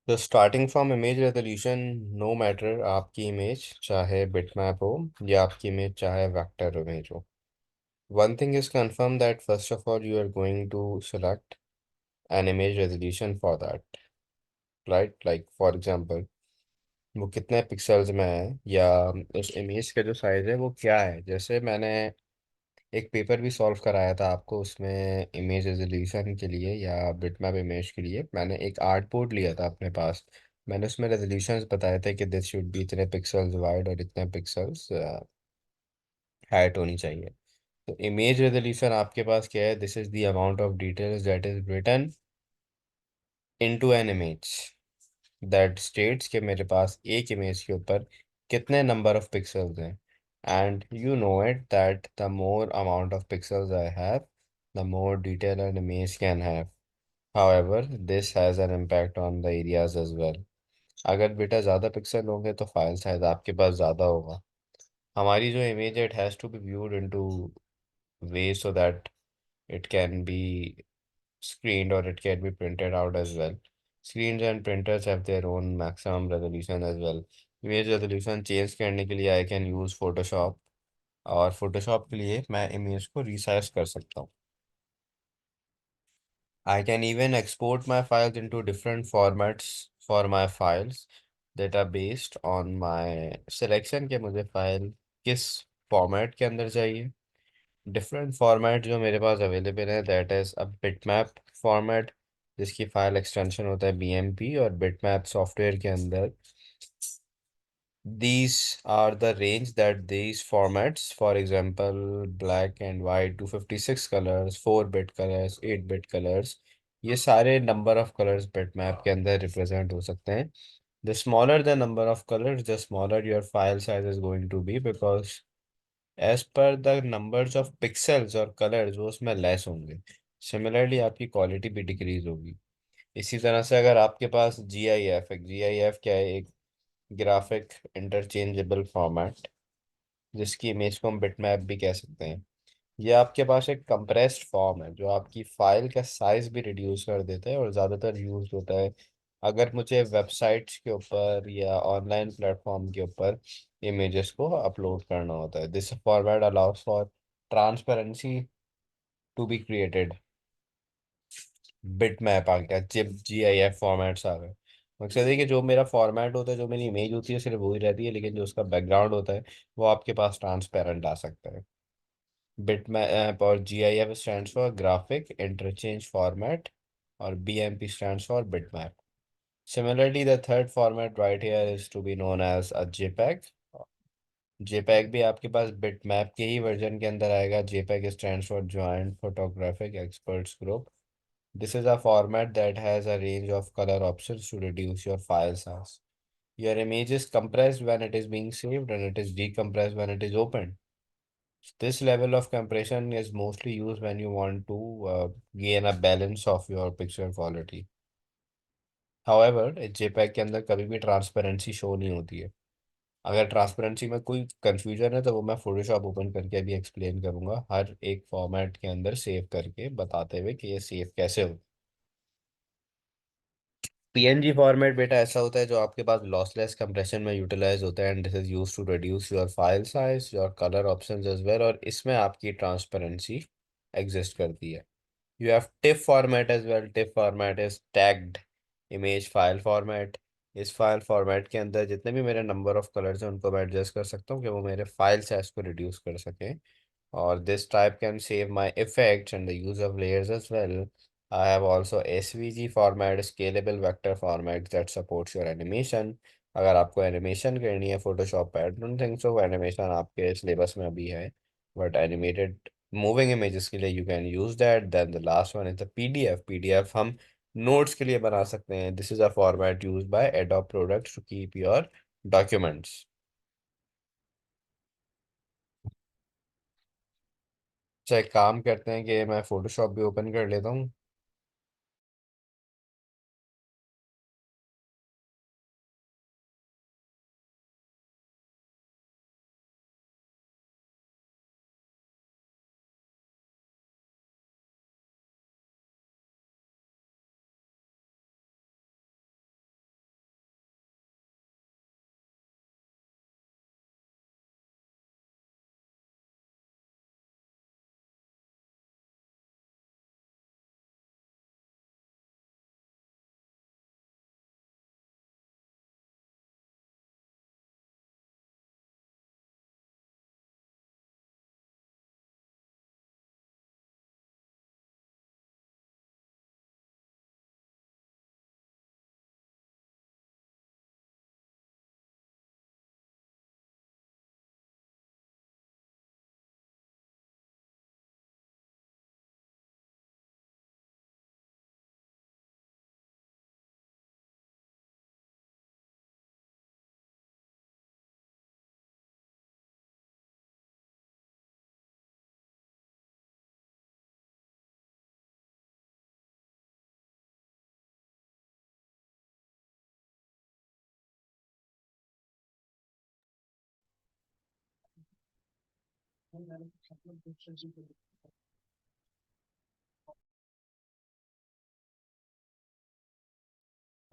तो starting from image resolution, no matter आपकी image चाहे बिटमैप हो या आपकी इमेज चाहे वेक्टर इमेज हो, one thing is confirm that first of all you are going to select an image resolution for that, right? Like for example, वो कितने pixels में है या उस इमेज का जो साइज है वो क्या है। जैसे मैंने एक पेपर भी सॉल्व कराया था आपको, उसमें इमेज रेजोल्यूशन के लिए या बिटमैप इमेज के लिए मैंने एक आर्ट बोर्ड लिया था अपने पास। मैंने उसमें रेजोल्यूशंस बताए थे कि दिस शुड बी इतने पिक्सल्स वाइड और इतने पिक्सल्स हाइट होनी चाहिए। तो इमेज रेजोल्यूशन आपके पास क्या है? This is the amount of details that is written into an image that states कि मेरे पास एक इमेज के ऊपर कितने नंबर ऑफ पिक्सल्स हैं। And you know it that the more amount of pixels I have, the more detail an image can have. However this has an impact on the areas as well. अगर बेटा ज़्यादा pixel होंगे तो file size आपके पास ज़्यादा होगा। हमारी जो इमेज है it has to be viewed into way so that it can be screened or it can be printed out as well. Screens and printers have their own maximum resolution as well. Image resolution change करने के लिए I can use Photoshop, और Photoshop के लिए मैं image को resize कर सकता हूँ। I can even export my files into different formats for my files that are based on my selection के मुझे फाइल किस फॉर्मेट के अंदर चाहिए। डिफरेंट फॉर्मेट जो मेरे पास अवेलेबल है that is a bitmap format, जिसकी फाइल एक्सटेंशन होता है बीएमपी, और बिटमैप सॉफ्टवेयर के अंदर these are the range that these formats, for example black and white, 256 colors, 4 bit colors, 8 bit colors, ये सारे नंबर ऑफ कलर्स बिटमैप के अंदर रिप्रेजेंट हो सकते हैं। The smaller the number of colours the smaller your file size is going to be, because as per the numbers of pixels और colours वो उसमें लेस होंगे। सिमिलरली आपकी क्वालिटी भी डिक्रीज होगी। इसी तरह से अगर आपके पास जी आई एफ है, जी आई एफ क्या है? एक ग्राफिक इंटरचेंजेबल फॉर्मेट, जिसकी इमेज को हम बिटमैप भी कह सकते हैं। ये आपके पास एक कंप्रेस्ड फॉर्म है जो आपकी फाइल का साइज भी रिड्यूस कर देता है और ज़्यादातर यूज होता है अगर मुझे वेबसाइट्स के ऊपर या ऑनलाइन प्लेटफॉर्म के ऊपर इमेजेस को अपलोड करना होता है। This format allows for transparency to be created. Bitmap आ गया, zip G I F formats आ गए। मकसद है कि जो मेरा फॉर्मेट होता है, जो मेरी इमेज होती है सिर्फ वही रहती है, लेकिन जो उसका बैकग्राउंड होता है वो आपके पास ट्रांसपेरेंट आ सकता है। बिट मैप और G I F stands for graphic interchange format, और B M P stands for bitmap. Similarly, the third format right here is to be known as a JPEG. JPEG भी आपके पास bitmap के ही version के अंदर आएगा। JPEG stands for Joint Photographic Experts Group. This is a format that has a range of color options to reduce your file size. Your image is compressed when it is being saved and it is decompressed when it is opened. This level of compression is mostly used when you want to gain a balance of your picture quality. However, JPEG के अंदर कभी भी transparency show नहीं होती है। अगर transparency में कोई कंफ्यूजन है तो वो मैं फोटोशॉप ओपन करके भी एक्सप्लेन करूंगा, हर एक फॉर्मेट के अंदर सेव करके बताते हुए कि ये सेव कैसे हो। पीएनजी फॉर्मेट बेटा ऐसा होता है जो आपके पास लॉसलेस कंप्रेशन में यूटिलाइज होता है, and this is used to reduce your file size, your colour options as well, और इसमें आपकी ट्रांसपेरेंसी एग्जिस्ट करती है। You have TIFF format as well. TIFF format is tagged image file format. इस file format के अंदर जितने भी मेरे नंबर ऑफ कलर्स हैं उनको मैं एडजस्ट कर सकता हूँ कि वो मेरे फाइल साइज को रिड्यूस कर सकें। और this type can save my effects and the use of layers as well. I have also SVG format, scalable vector format that supports your animation. अगर आपको एनिमेशन करनी है फोटोशॉप पे, I don't think so animation आपके syllabus में अभी है, but animated moving images के लिए you can use that. Then the last one is the PDF. PDF हम नोट्स के लिए बना सकते हैं। This is a format use by Adobe products to keep your documents. चाहे काम करते हैं कि मैं फोटोशॉप भी ओपन कर लेता हूँ।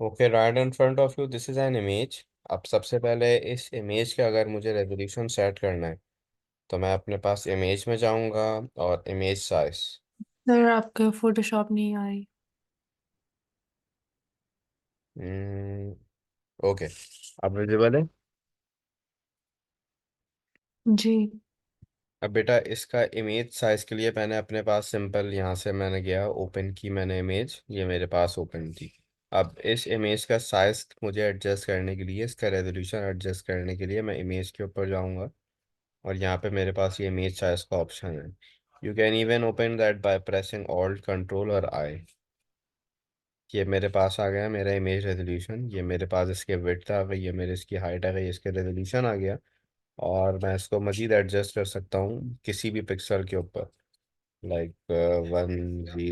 Okay, right in front of you this is an image. अब सबसे पहले इस इमेज का अगर मुझे रेजोल्यूशन सेट करना है तो मैं अपने पास इमेज में जाऊंगा और इमेज साइज। सर आपका फोटोशॉप नहीं आ रही। ओके, अब विजिबल है। जी। अब बेटा इसका इमेज साइज के लिए मैंने अपने पास सिंपल यहाँ से मैंने गया ओपन की मैंने इमेज, ये मेरे पास ओपन थी। अब इस इमेज का साइज मुझे एडजस्ट करने के लिए, इसका रेजोल्यूशन एडजस्ट करने के लिए मैं इमेज के ऊपर जाऊँगा और यहाँ पे मेरे पास ये इमेज साइज का ऑप्शन है। You can even open that by pressing alt control और आई। ये मेरे पास आ गया मेरा इमेज रेजोल्यूशन, ये मेरे पास इसके विड्थ आ गई, ये मेरे इसकी हाइट आ गई, इसके रेजोल्यूशन आ गया। और मैं इसको मज़ीद एडजस्ट कर सकता हूँ किसी भी पिक्सल के ऊपर, लाइक 1080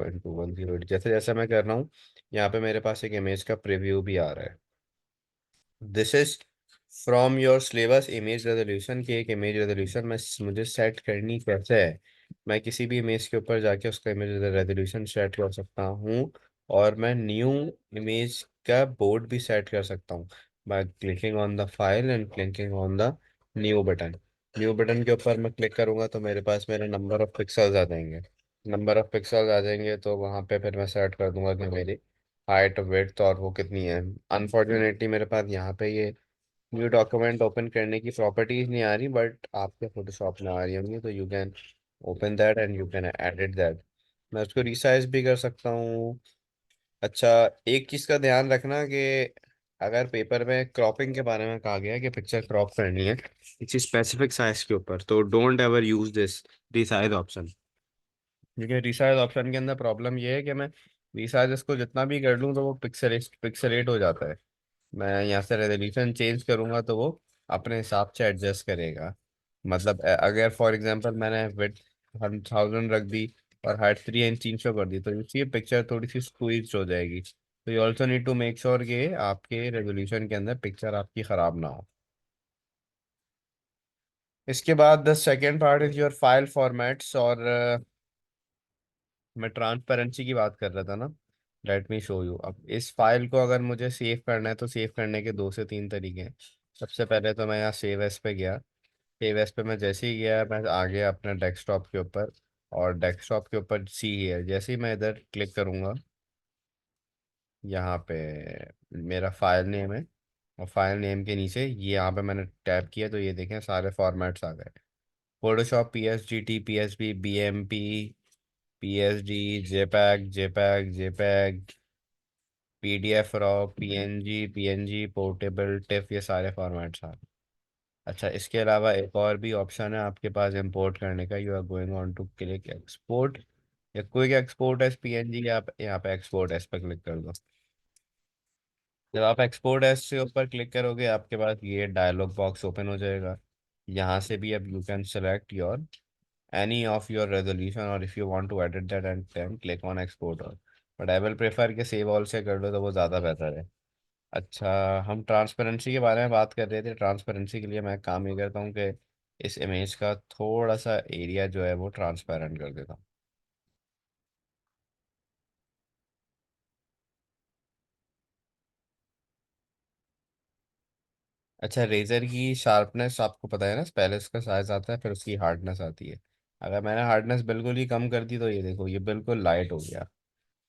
इंटू 1080, जैसे जैसे मैं कर रहा हूँ। यहाँ पे मेरे पास एक इमेज का प्रीव्यू भी आ रहा है। This is from your syllabus image resolution की एक इमेज रेजोल्यूशन मैं मुझे सेट करनी कैसे है। मैं किसी भी इमेज के ऊपर जाके उसका इमेज रेजोल्यूशन सेट कर सकता हूँ। और मैं न्यू इमेज का बोर्ड भी सेट कर सकता हूँ by clicking on the file and clicking on the new button. New button के ऊपर मैं क्लिक करूंगा तो मेरे पास मेरे नंबर ऑफ पिक्सल्स आ जाएंगे। नंबर ऑफ पिक्सल्स आ जाएंगे तो वहाँ पे फिर मैं सेट कर दूंगा कि मेरी हाइट विड्थ और वो कितनी है। अनफॉर्चुनेटली मेरे पास यहाँ पे ये न्यू डॉक्यूमेंट ओपन करने की प्रॉपर्टीज नहीं आ रही, बट आपके फोटोशॉप में आ रही होंगी, तो you can open that and you can edit that. मैं उसको रिसाइज भी कर सकता हूँ। अच्छा, एक चीज़ का ध्यान रखना कि अगर पेपर में क्रॉपिंग के बारे में कहा गया है कि पिक्चर क्रॉप करनी है किसी स्पेसिफिक साइज के ऊपर, तो don't ever use this resize option. क्योंकि रिसाइज ऑप्शन के अंदर प्रॉब्लम ये है कि मैं रिसाइज इसको जितना भी कर लूँ तो वो पिक्सलेट हो जाता है। मैं यहाँ से रेजोल्यूशन चेंज करूँगा तो वो अपने हिसाब से एडजस्ट करेगा। मतलब अगर फॉर एग्जांपल मैंने विड्थ 1000 रख दी और हाइट 3 इंच 300 कर दी तो इसकी पिक्चर थोड़ी सी स्क्वीज हो जाएगी। तो you also need to make sure कि आपके रेजोल्यूशन के अंदर पिक्चर आपकी ख़राब ना हो। इसके बाद the second part is your file formats. और मैं ट्रांसपेरेंसी की बात कर रहा था ना। Let me show you. अब इस फाइल को अगर मुझे सेव करना है तो सेव करने के 2 से 3 तरीके हैं। सबसे पहले तो मैं यहाँ सेव एस पे गया। सेव एस पे मैं जैसे ही गया मैं आ गया अपने डेस्कटॉप के ऊपर। और डेस्कटॉप के ऊपर सी है, जैसे ही मैं इधर क्लिक करूँगा यहाँ पे मेरा फाइल नेम है। और फाइल नेम के नीचे ये यहाँ पे मैंने टैप किया तो ये देखें सारे फॉर्मेट्स आ गए। Photoshop P S G T P S B B M P P S D JPEG JPEG JPEG PDF raw PNG portable TIFF, ये सारे फॉर्मेट्स हैं। अच्छा, इसके अलावा एक और भी ऑप्शन है आपके पास इंपोर्ट करने का। You are going on to click export या क्विक एक्सपोर्ट एज पीएनजी, आप यहाँ पे एक्सपोर्ट एज पे क्लिक कर दो। जब आप एक्सपोर्ट एज से ऊपर क्लिक करोगे आपके पास ये डायलॉग बॉक्स ओपन हो जाएगा। यहाँ से भी अब you can select your any of your resolution or if you want to edit that and then click on export all, but I will prefer कि save all से कर लो तो वो ज़्यादा बेहतर है। अच्छा, हम ट्रांसपेरेंसी के बारे में बात कर रहे थे। ट्रांसपेरेंसी के लिए मैं काम ये करता हूँ कि इस इमेज का थोड़ा सा एरिया जो है वो ट्रांसपेरेंट कर देता हूँ। अच्छा, रेजर की शार्पनेस आपको पता है ना, पहले उसका साइज आता है फिर उसकी हार्डनेस आती है। अगर मैंने हार्डनेस बिल्कुल ही कम कर दी तो ये देखो ये बिल्कुल लाइट हो गया।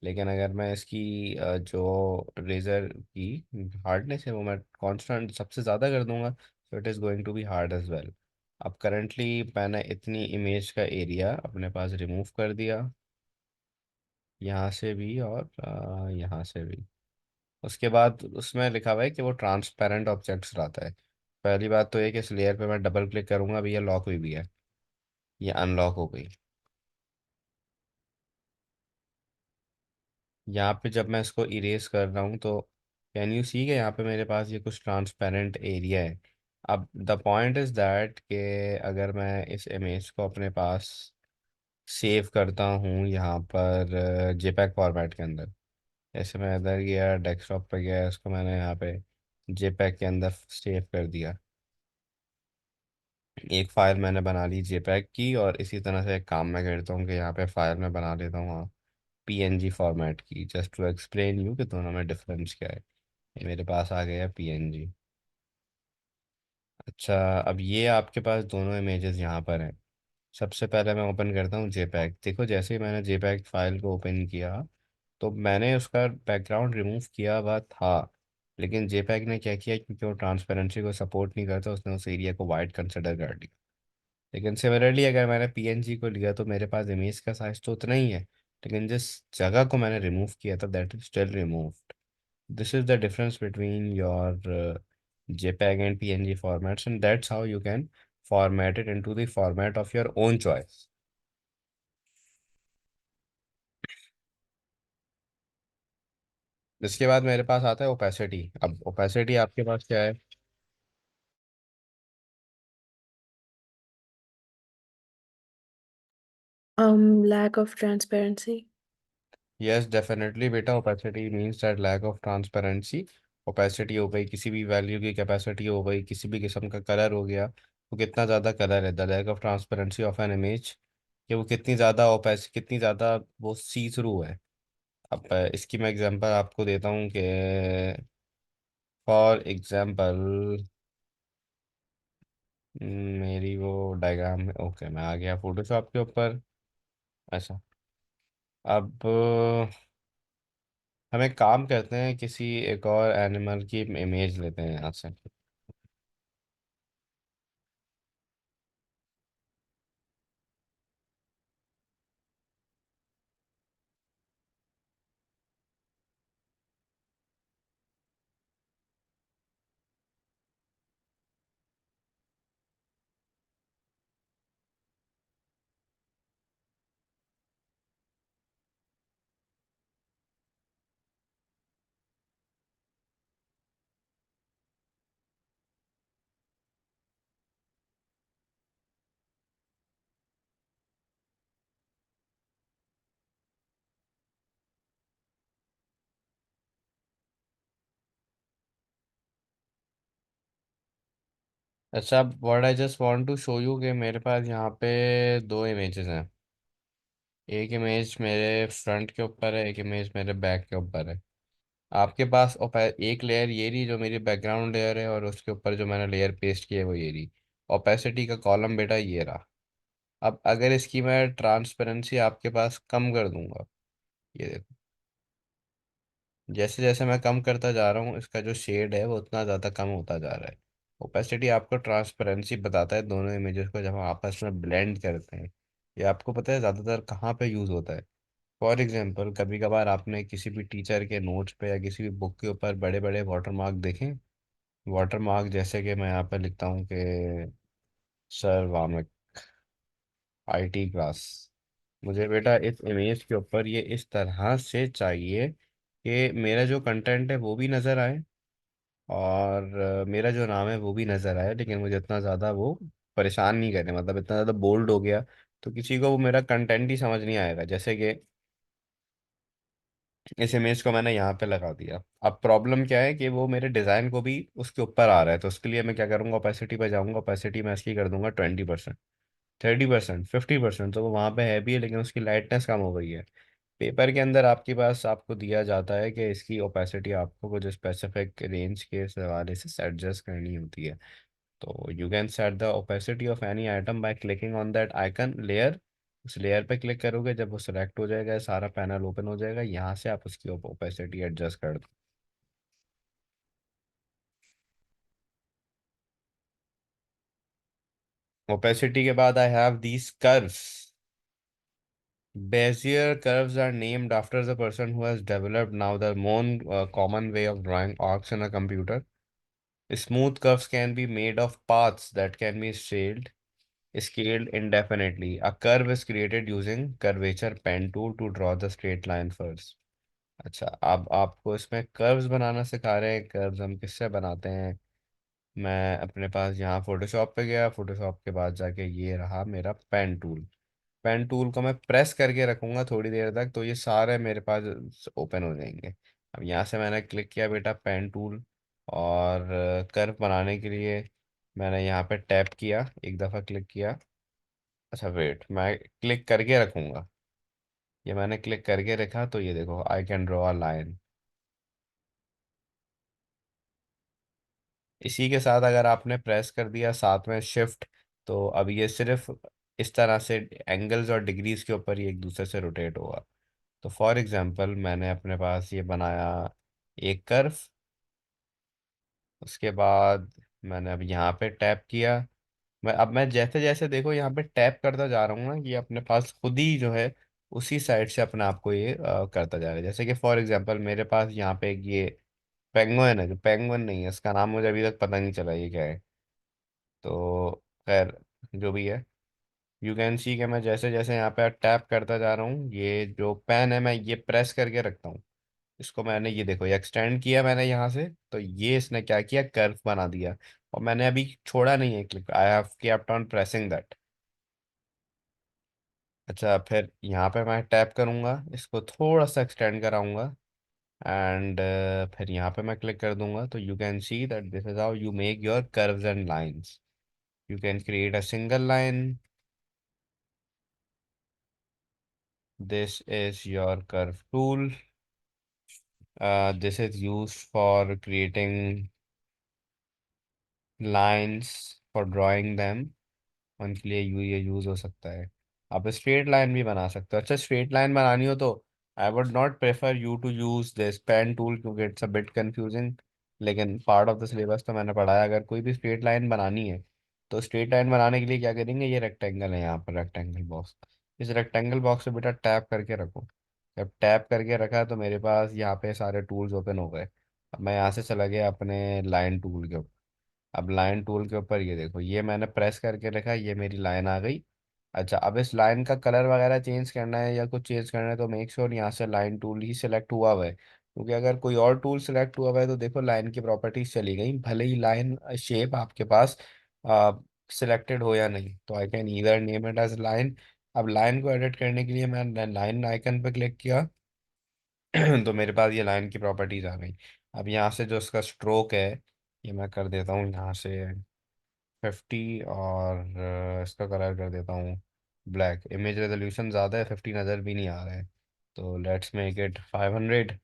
लेकिन अगर मैं इसकी जो रेजर की हार्डनेस है वो मैं कांस्टेंट सबसे ज़्यादा कर दूंगा तो it is going to be hard as well. अब करंटली मैंने इतनी इमेज का एरिया अपने पास रिमूव कर दिया, यहाँ से भी और यहाँ से भी। उसके बाद उसमें लिखा हुआ है कि वो ट्रांसपेरेंट ऑब्जेक्ट्स लाता है। पहली बात तो ये कि इस लेयर पे मैं डबल क्लिक करूंगा, अभी ये लॉक हुई भी है, ये अनलॉक हो गई। यहाँ पे जब मैं इसको इरेज कर रहा हूँ तो कैन यू सी कि यहाँ पे मेरे पास ये कुछ ट्रांसपेरेंट एरिया है। अब द पॉइंट इज़ दैट कि अगर मैं इस इमेज को अपने पास सेव करता हूँ यहाँ पर जेपैग फॉर्मेट के अंदर, जैसे मैं इधर गया डेस्कटॉप पे गया इसको मैंने यहाँ पे जेपैग के अंदर सेव कर दिया। एक फाइल मैंने बना ली जेपैग की, और इसी तरह से एक काम मैं करता हूँ कि यहाँ पे फाइल मैं बना लेता हूँ पीएनजी फॉर्मेट की, जस्ट टू एक्सप्लेन यू कि दोनों में डिफरेंस क्या है। ये मेरे पास आ गया पीएनजी। अच्छा, अब ये आपके पास दोनों इमेजेस यहाँ पर हैं। सबसे पहले मैं ओपन करता हूँ जेपैग। देखो, जैसे ही मैंने जेपैग फाइल को ओपन किया तो मैंने उसका बैकग्राउंड रिमूव किया हुआ था, लेकिन जेपैग ने क्या किया, क्योंकि वो ट्रांसपेरेंसी को सपोर्ट नहीं करता, उसने उस एरिया को वाइट कंसिडर कर लिया। लेकिन सिमिलरली अगर मैंने पीएनजी को लिया तो मेरे पास इमेज का साइज तो उतना ही है, लेकिन जिस जगह को मैंने रिमूव किया था that is still removed. This is the difference between your JPEG and PNG formats, and that's how you can format it into the format of your own choice. इसके बाद मेरे पास आता है ओपेसिटी। अब ओपेसिटी आपके पास क्या है? Lack of transparency. Yes definitely बेटा, opacity means that lack of transparency. Opacity हो गई किसी भी वैल्यू की, कैपेसिटी हो गई किसी भी किस्म का, कलर हो गया वो कितना ज़्यादा कलर है, the lack of transparency of an image, कि वो कितनी ज़्यादा ओपेस, कितनी ज़्यादा वो सी थ्रू है। अब इसकी मैं एग्जांपल आपको देता हूँ कि फॉर एग्जांपल मेरी वो डायग्राम है। ओके, मैं आ गया फोटोशॉप के ऊपर। अच्छा, अब हम एक काम करते हैं, किसी एक और एनिमल की इमेज लेते हैं यहाँ से। अच्छा, अब what I just want to show you कि मेरे पास यहाँ पे दो इमेजेस हैं। एक इमेज मेरे फ्रंट के ऊपर है, एक इमेज मेरे बैक के ऊपर है। आपके पास एक लेयर ये रही जो मेरी बैकग्राउंड लेयर है, और उसके ऊपर जो मैंने लेयर पेस्ट की है वो ये रही। ओपेसिटी का कॉलम बेटा ये रहा। अब अगर इसकी मैं ट्रांसपेरेंसी आपके पास कम कर दूंगा, ये देखो, जैसे जैसे मैं कम करता जा रहा हूँ इसका जो शेड है वो उतना ज़्यादा कम होता जा रहा है। ओपेसिटी आपको ट्रांसपेरेंसी बताता है दोनों इमेजेस को जब हम आपस में ब्लेंड करते हैं। ये आपको पता है ज़्यादातर कहाँ पे यूज़ होता है? फॉर एग्जाम्पल, कभी कभार आपने किसी भी टीचर के नोट्स पे या किसी भी बुक के ऊपर बड़े बड़े वाटर मार्क देखें। वाटर मार्क जैसे कि मैं यहाँ पर लिखता हूँ कि सर वामिक आईटी क्लास। मुझे बेटा इस इमेज के ऊपर ये इस तरह से चाहिए कि मेरा जो कंटेंट है वो भी नज़र आए, और मेरा जो नाम है वो भी नज़र आए, लेकिन मुझे इतना ज़्यादा वो परेशान नहीं करे, मतलब इतना ज़्यादा बोल्ड हो गया तो किसी को वो मेरा कंटेंट ही समझ नहीं आएगा। जैसे कि इस इमेज को मैंने यहाँ पे लगा दिया। अब प्रॉब्लम क्या है कि वो मेरे डिज़ाइन को भी उसके ऊपर आ रहा है, तो उसके लिए मैं क्या करूँगा, ओपेसिटी पे जाऊँगा, ओपेसिटी मैं इसकी कर दूंगा 20%, 30%, 50%, तो वो वहाँ पे है भी है लेकिन उसकी लाइटनेस कम हो गई है। पेपर के अंदर आपके पास आपको दिया जाता है कि इसकी ओपेसिटी आपको कुछ स्पेसिफिक रेंज के हवाले से एडजस्ट करनी होती है। तो you can set the opacity of any item by clicking on that icon layer. उस लेयर पे क्लिक करोगे, जब वो सिलेक्ट हो जाएगा सारा पैनल ओपन हो जाएगा, यहाँ से आप उसकी ओपेसिटी एडजस्ट कर दो। ओपेसिटी के बाद I have these curves. Bezier curves are named after the person who has developed now the more common way of drawing arcs in a computer. Smooth curves can be made of paths that can be scaled indefinitely. A curve is created using curvature pen tool to draw the straight line first. अच्छा, अब आपको इसमें curves बनाना सिखा रहे हैं। Curves हम किससे बनाते हैं? मैं अपने पास यहाँ फोटोशॉप पे गया, फोटोशॉप के बाद जाके ये रहा मेरा पेन टूल। पेन टूल को मैं प्रेस करके रखूंगा थोड़ी देर तक तो ये सारे मेरे पास ओपन हो जाएंगे। अब यहाँ से मैंने क्लिक किया बेटा पेन टूल, और कर्व बनाने के लिए मैंने यहाँ पे टैप किया, एक दफ़ा क्लिक किया। अच्छा वेट, मैं क्लिक करके रखूँगा। ये मैंने क्लिक करके रखा तो ये देखो, I can draw a line. इसी के साथ अगर आपने प्रेस कर दिया साथ में शिफ्ट, तो अब ये सिर्फ इस तरह से एंगल्स और डिग्रीज के ऊपर ही एक दूसरे से रोटेट होगा। तो फॉर एग्जांपल मैंने अपने पास ये बनाया एक कर्व। उसके बाद मैंने अब यहाँ पे टैप किया। मैं जैसे जैसे देखो यहाँ पे टैप करता जा रहा हूँ ना, ये अपने पास खुद ही जो है उसी साइड से अपने आप को ये करता जा रहा है। जैसे कि फॉर एग्जांपल मेरे पास यहाँ पे एक ये पेंगुइन है, जो पेंगुइन नहीं है, इसका नाम मुझे अभी तक पता नहीं चला ये क्या है। तो खैर, जो भी है, यू कैन सी कि मैं जैसे जैसे यहाँ पे टैप करता जा रहा हूँ, ये जो पेन है मैं ये प्रेस करके रखता हूँ। इसको मैंने ये देखो ये एक्सटेंड किया मैंने यहाँ से, तो ये इसने क्या किया, कर्व बना दिया। और मैंने अभी छोड़ा नहीं है click, I have kept on pressing that. अच्छा, फिर यहाँ पे मैं टैप करूँगा, इसको थोड़ा सा एक्सटेंड कराऊंगा। एंड फिर यहाँ पे मैं क्लिक कर दूंगा, तो you can see that this is how you make your curves and lines. You can create a single line. This is your curve tool. This is used for creating lines, for drawing them। उनके लिए ये use हो सकता है। आप straight line भी बना सकते हो। अच्छा, स्ट्रेट लाइन बनानी हो तो I would not prefer you to use this pen tool, क्योंकि इट्स अ बिट कंफ्यूजिंग। लेकिन पार्ट ऑफ द सिलेबस तो मैंने पढ़ा है, अगर कोई भी स्ट्रेट लाइन बनानी है तो स्ट्रेट लाइन बनाने के लिए क्या करेंगे, ये रेक्टेंगल है यहाँ पर, रेक्टेंगल बॉक्स। इस रेक्टेंगल बॉक्स से बेटा टैप करके रखो। जब टैप करके रखा तो मेरे पास यहाँ पे सारे टूल्स ओपन हो गए। अब मैं यहाँ से चला गया अपने लाइन टूल के ऊपर। अब लाइन टूल के ऊपर ये देखो, ये मैंने प्रेस करके रखा, ये मेरी लाइन आ गई। अच्छा, अब इस लाइन का कलर वगैरह चेंज करना है या कुछ चेंज करना है तो मेक श्योर यहाँ से लाइन टूल ही सिलेक्ट हुआ हुआ है, क्योंकि अगर कोई और टूल सिलेक्ट हुआ हुआ है तो देखो लाइन की प्रॉपर्टीज चली गई, भले ही लाइन शेप आपके पास सिलेक्टेड हो या नहीं। तो I can either name it as line. अब लाइन को एडिट करने के लिए मैं लाइन आइकन पे क्लिक किया तो मेरे पास ये लाइन की प्रॉपर्टीज आ गई। अब यहाँ से जो इसका स्ट्रोक है, ये मैं कर देता हूँ यहाँ से 50, और इसका कलर कर देता हूँ ब्लैक। इमेज रेजोल्यूशन ज़्यादा है, 50 नज़र भी नहीं आ रहा है, तो लेट्स मेक इट 500।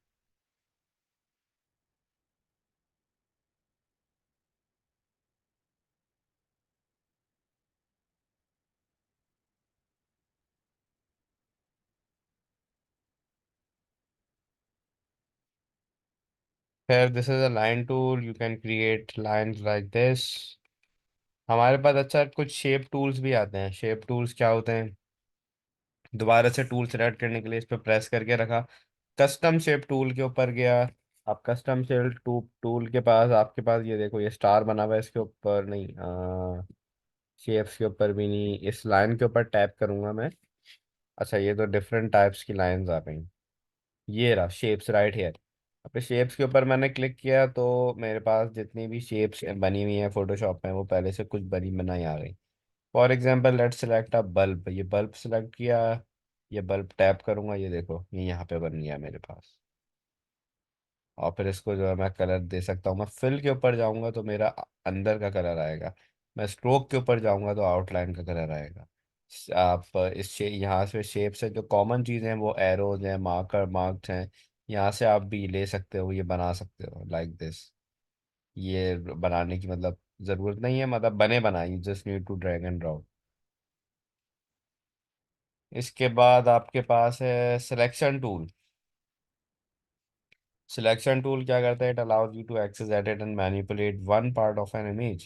फिर this is a line tool, you can create lines like this. हमारे पास अच्छा कुछ शेप टूल्स भी आते हैं। शेप टूल्स क्या होते हैं, दोबारा से टूल सेलेक्ट करने के लिए इस पर प्रेस करके रखा, कस्टम शेप टूल के ऊपर गया। आप कस्टम शेप टूल के पास, आपके पास ये देखो ये स्टार बना हुआ है, इसके ऊपर नहीं, शेप्स के ऊपर भी नहीं, इस लाइन के ऊपर टैप करूंगा मैं। अच्छा, ये तो डिफरेंट टाइप्स की लाइंस आ गई। ये रहा शेप्स राइट हेयर। अपने शेप्स के ऊपर मैंने क्लिक किया तो मेरे पास जितनी भी शेप्स बनी हुई हैं फोटोशॉप में, वो पहले से कुछ बनी बनाई आ गई। For example let select a bulb, ये बल्ब सेलेक्ट किया। ये बल्ब टैप करूंगा, ये देखो ये यहाँ पे बन गया मेरे पास। और फिर इसको जो है मैं कलर दे सकता हूँ। मैं फिल के ऊपर जाऊंगा तो मेरा अंदर का कलर आएगा। मैं स्ट्रोक के ऊपर जाऊंगा तो आउटलाइन का कलर आएगा। आप यहाँ से शेप से जो कॉमन चीज़ें हैं वो एरोज हैं, मार्कर मार्क्स हैं, यहाँ से आप भी ले सकते हो, ये बना सकते हो लाइक दिस। ये बनाने की मतलब ज़रूरत नहीं है, मतलब बने बनाई, just need to drag and drop. इसके बाद आपके पास है सिलेक्शन टूल। Selection tool क्या करता है? It allows you to access, edit and manipulate one part of an image.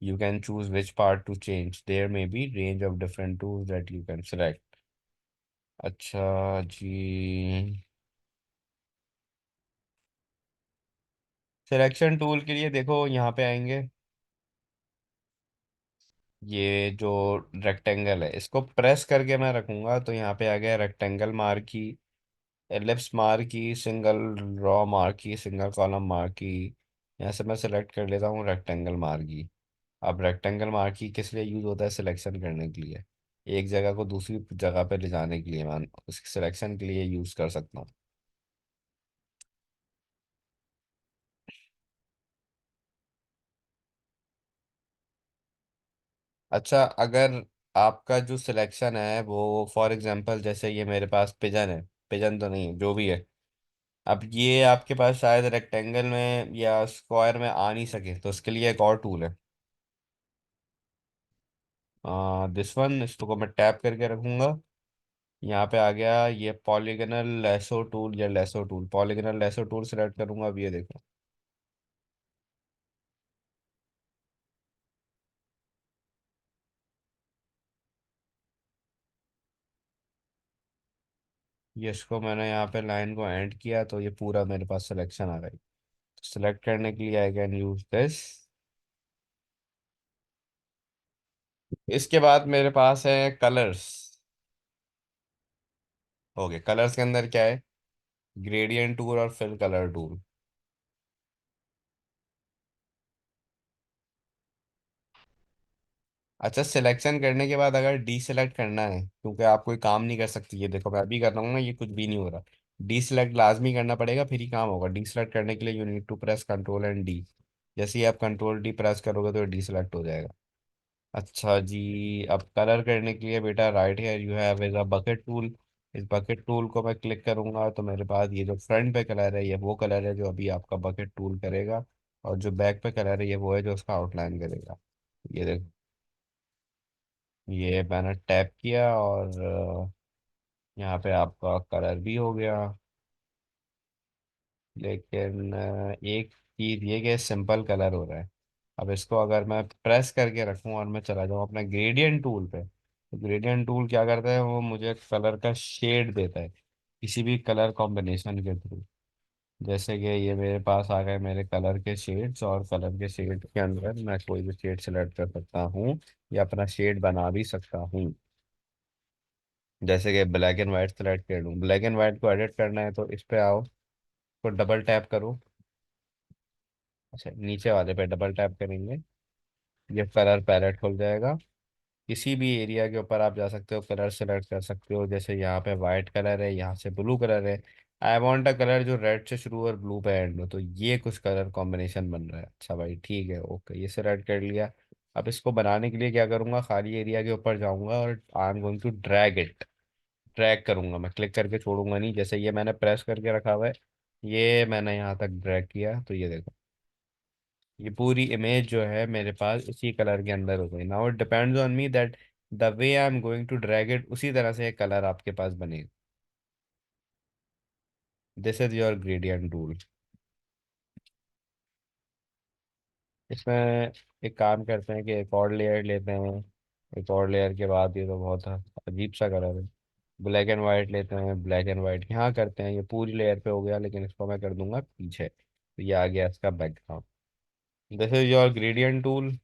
You can choose which part to change. There may be range of different tools that you can select. अच्छा जी, selection tool के लिए देखो यहाँ पे आएंगे, ये जो rectangle है इसको प्रेस करके मैं रखूंगा तो यहाँ पे आ गया rectangle marquee, ellipse marquee, single raw marquee, single column marquee. यहाँ से मैं सेलेक्ट कर लेता हूँ रेक्टेंगल मार्की। अब रेक्टेंगल मार्की किस लिए यूज होता है? सिलेक्शन करने के लिए, एक जगह को दूसरी जगह पे ले जाने के लिए, मैं उसके सिलेक्शन के लिए यूज कर सकता हूँ। अच्छा, अगर आपका जो सिलेक्शन है वो फॉर एग्जांपल जैसे ये मेरे पास पिजन है, पिजन तो नहीं है जो भी है, अब ये आपके पास शायद रेक्टेंगल में या स्क्वायर में आ नहीं सके, तो उसके लिए एक और टूल है, दिस वन। इसको मैं टैप करके रखूंगा, यहाँ पे आ गया ये पॉलीगनल लैसो टूल या lasso tool, polygonal lasso tool select करूंगा। अब ये देखो, ये इसको मैंने यहाँ पे लाइन को एंड किया तो ये पूरा मेरे पास सिलेक्शन आ गई। सेलेक्ट करने के लिए आई कैन यूज दिस। इसके बाद मेरे पास है कलर्स। ओके, कलर्स के अंदर क्या है? ग्रेडियंट टूल और फिल कलर टूल। अच्छा, सिलेक्शन करने के बाद अगर डी सेलेक्ट करना है, क्योंकि आप कोई काम नहीं कर सकती, ये देखो मैं अभी कर रहा हूँ ना, ये कुछ भी नहीं हो रहा। डी सेलेक्ट लाजमी करना पड़ेगा, फिर ही काम होगा। डी सेलेक्ट करने के लिए you need to press control and D. जैसे ही आप कंट्रोल डी प्रेस करोगे तो डी सेलेक्ट हो जाएगा। अच्छा जी, अब कलर करने के लिए बेटा right here you have is a bucket tool. इस बकेट टूल को मैं क्लिक करूंगा तो मेरे पास ये जो फ्रंट पे कलर है ये वो कलर है जो अभी आपका बकेट टूल करेगा, और जो बैक पे कलर है ये वो है जो उसका आउटलाइन करेगा। ये देखो, ये मैंने टैप किया और यहाँ पे आपका कलर भी हो गया। लेकिन एक चीज़ ये कि सिंपल कलर हो रहा है। अब इसको अगर मैं प्रेस करके रखूँ और मैं चला जाऊँ अपने ग्रेडियंट टूल पे, तो ग्रेडियंट टूल क्या करता है, वो मुझे कलर का शेड देता है किसी भी कलर कॉम्बिनेशन के थ्रू। जैसे कि ये मेरे पास आ गए मेरे कलर के शेड्स, और कलर के शेड के अंदर मैं कोई भी शेड सेलेक्ट कर सकता हूँ या अपना शेड बना भी सकता हूँ। जैसे कि ब्लैक एंड वाइट सेलेक्ट कर लूँ, ब्लैक एंड वाइट को एडिट करना है तो इस पे आओ, तो डबल टैप करो। अच्छा, नीचे वाले पे डबल टैप करेंगे, ये कलर पैलेट खुल जाएगा। किसी भी एरिया के ऊपर आप जा सकते हो, कलर सेलेक्ट कर सकते हो। जैसे यहाँ पे वाइट कलर है, यहाँ से ब्लू कलर है। आई वांट अ कलर जो रेड से शुरू और ब्लू पे एंड हो, तो ये कुछ कलर कॉम्बिनेशन बन रहा है। अच्छा भाई ठीक है, ओके, ये सेलेक्ट कर लिया। अब इसको बनाने के लिए क्या करूँगा, खाली एरिया के ऊपर जाऊंगा और I am going to drag it. Drag करूंगा, मैं क्लिक करके छोड़ूंगा नहीं। जैसे ये मैंने प्रेस करके रखा हुआ है, ये मैंने यहाँ तक ड्रैग किया तो ये देखो, ये पूरी इमेज जो है मेरे पास इसी कलर के अंदर हो गई। Now it depends on me that the way I am going to drag it, उसी तरह से कलर आपके पास बनेगा। This is your gradient tool. इसमें एक काम करते हैं कि एक और लेयर लेते हैं। एक और लेयर के बाद, ये तो बहुत अजीब सा कलर है, ब्लैक एंड वाइट लेते हैं। ब्लैक एंड वाइट यहाँ करते हैं, ये पूरी लेयर पे हो गया, लेकिन इसको मैं कर दूंगा पीछे, तो ये आ गया इसका background. This is your gradient tool.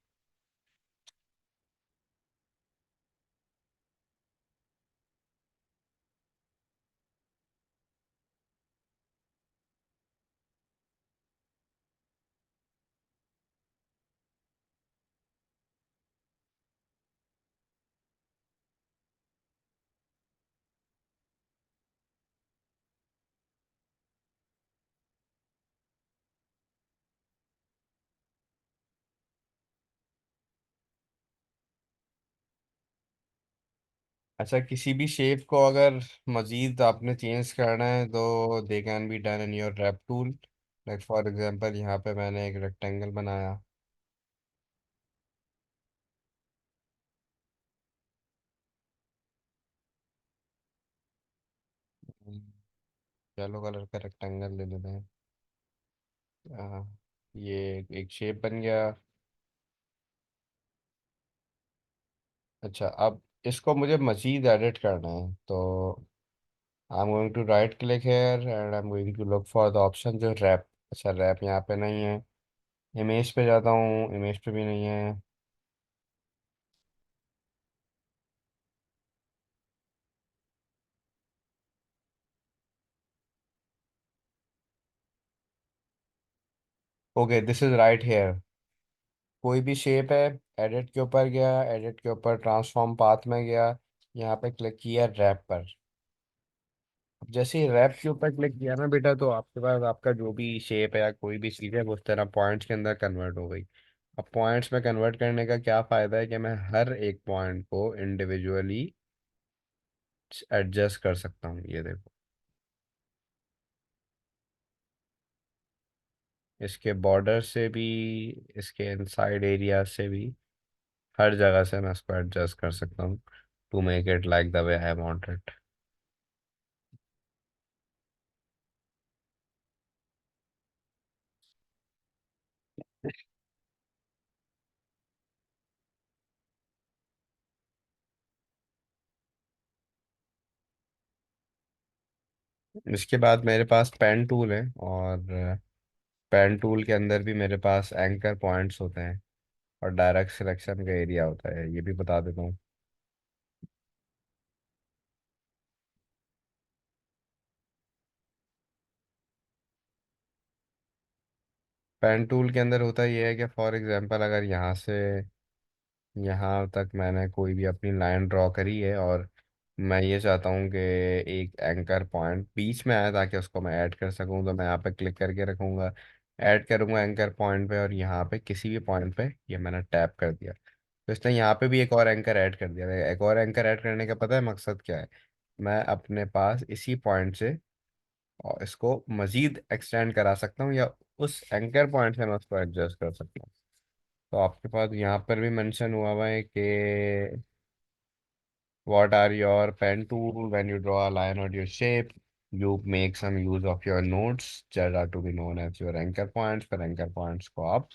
अच्छा, किसी भी शेप को अगर मजीद आपने चेंज करना है तो they can be done in your wrap tool. Like for example यहाँ पे मैंने एक रेक्टेंगल बनाया। येलो कलर का रेक्टेंगल ले लेते हैं। आ, ये एक शेप बन गया। अच्छा, अब इसको मुझे मजीद एडिट करना है तो I am going to right click here and I am going to look for the option जो रैप। अच्छा, रैप यहाँ पे नहीं है। इमेज पे जाता हूँ, इमेज पे भी नहीं है। Okay, this is right here. कोई भी शेप है, एडिट के ऊपर गया, एडिट के ऊपर ट्रांसफॉर्म पाथ में गया, यहाँ पे क्लिक किया रैप पर। अब जैसे ही रैप के ऊपर क्लिक किया ना बेटा, तो आपके पास आपका जो भी शेप है या कोई भी चीज़ है वो उस तरह पॉइंट्स के अंदर कन्वर्ट हो गई। अब पॉइंट्स में कन्वर्ट करने का क्या फ़ायदा है कि मैं हर एक पॉइंट को इंडिविजुअली एडजस्ट कर सकता हूँ। ये देखो, इसके बॉर्डर से भी, इसके इनसाइड एरिया से भी, हर जगह से मैं इसको एडजस्ट कर सकता हूँ to make it like the way I want it. इसके बाद मेरे पास पेन टूल है, और पेन टूल के अंदर भी मेरे पास एंकर पॉइंट्स होते हैं और डायरेक्ट सिलेक्शन का एरिया होता है, ये भी बता देता हूँ। पेन टूल के अंदर होता ये है कि फॉर एग्जांपल अगर यहाँ से यहाँ तक मैंने कोई भी अपनी लाइन ड्रॉ करी है, और मैं ये चाहता हूँ कि एक एंकर पॉइंट बीच में आए ताकि उसको मैं ऐड कर सकूँ, तो मैं यहाँ पे क्लिक करके रखूँगा, ऐड करूँगा एंकर पॉइंट पे, और यहाँ पे किसी भी पॉइंट पे ये मैंने टैप कर दिया, तो इसने यहाँ पे भी एक और एंकर ऐड कर दिया। एक और एंकर ऐड करने का पता है मकसद क्या है? मैं अपने पास इसी पॉइंट से और इसको मज़ीद एक्सटेंड करा सकता हूँ, या उस एंकर पॉइंट से मैं उसको एडजस्ट कर सकता हूँ। तो आपके पास यहाँ पर भी मेंशन हुआ है कि what are your pen tool when you draw a line or your shape, you make some use of your nodes that are to be known as your anchor points। पर anchor points को आप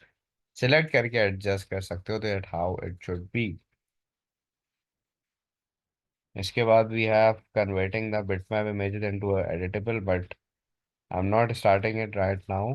select करके adjust कर सकते हो, तो that how it should be। इसके बाद we have converting the bitmap images into a editable, but I'm not starting it right now।